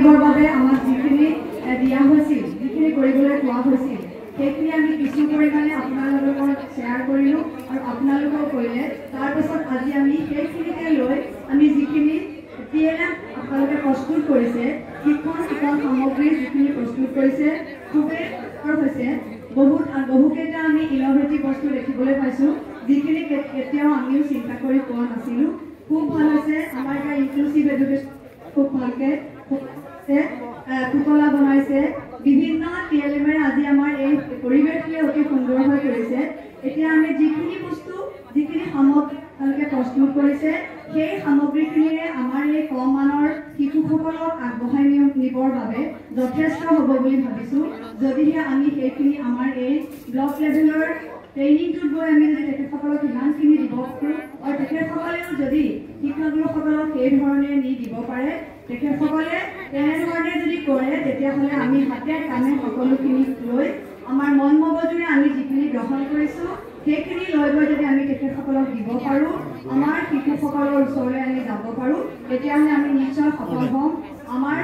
বাবে আমাক যিখিনি দিয়া হৈছিল যিখিনি কৰিবলৈ কোৱা হৈছিল সেইখিনি আমি কিছু পৰিমাণে আপোনালোকৰ লগত শ্বেয়াৰ কৰিলোঁ আৰু আপোনালোকেও কৰিলে। তাৰপিছত আজি আমি সেইখিনিকে লৈ আমি যিখিনি PLM আপোনালোকে প্ৰস্তুত কৰিছে শিক্ষণ সামগ্ৰী যিখিনি প্ৰস্তুত কৰিছে খুবেই হৈছে। বহুকেইটা আমি ইন'ভেটিভ বস্তু দেখিবলৈ পাইছোঁ যিখিনি কেতিয়াও আমিও চিন্তা কৰি পোৱা নাছিলোঁ। খুব ভাল হৈছে। আমাৰ এতিয়া ইনক্লুচিভ এডুকেশ্যন খুব ভালকৈ পুতলা বনাইছে। বিভিন্ন PLMৰে আজি আমাৰ এই পৰিৱেশটোৱে অতি সুন্দৰ হৈ পৰিছে। এতিয়া আমি যিখিনি বস্তু যিখিনি সামগ্ৰী তেওঁলোকে প্ৰস্তুত কৰিছে সেই সামগ্ৰীখিনিৰে আমাৰ এই কম মানৰ শিশুসকলক আগবঢ়াই নিবৰ বাবে যথেষ্ট হ'ব বুলি ভাবিছোঁ। যদিহে আমি সেইখিনি আমাৰ এই ব্লক লেভেলৰ ট্ৰেইনিংটোত গৈ আমি যদি তেখেতসকলক ইমানখিনি দিব পাৰোঁ আৰু তেখেতসকলেও যদি শিক্ষকসকলক সেই ধৰণে নি দিব পাৰে তেখেতসকলে তেনেধৰণে যদি কৰে তেতিয়াহ'লে আমি হাতে কামে সকলোখিনি লৈ আমাৰ মন মগজুৰে আমি যিখিনি গ্ৰহণ কৰিছোঁ সেইখিনি লৈ গৈ যদি আমি তেখেতসকলক দিব পাৰোঁ আমাৰ শিশুসকলৰ ওচৰলৈ আমি যাব পাৰোঁ তেতিয়াহ'লে আমি নিশ্চয় সফল হ'ম। আমাৰ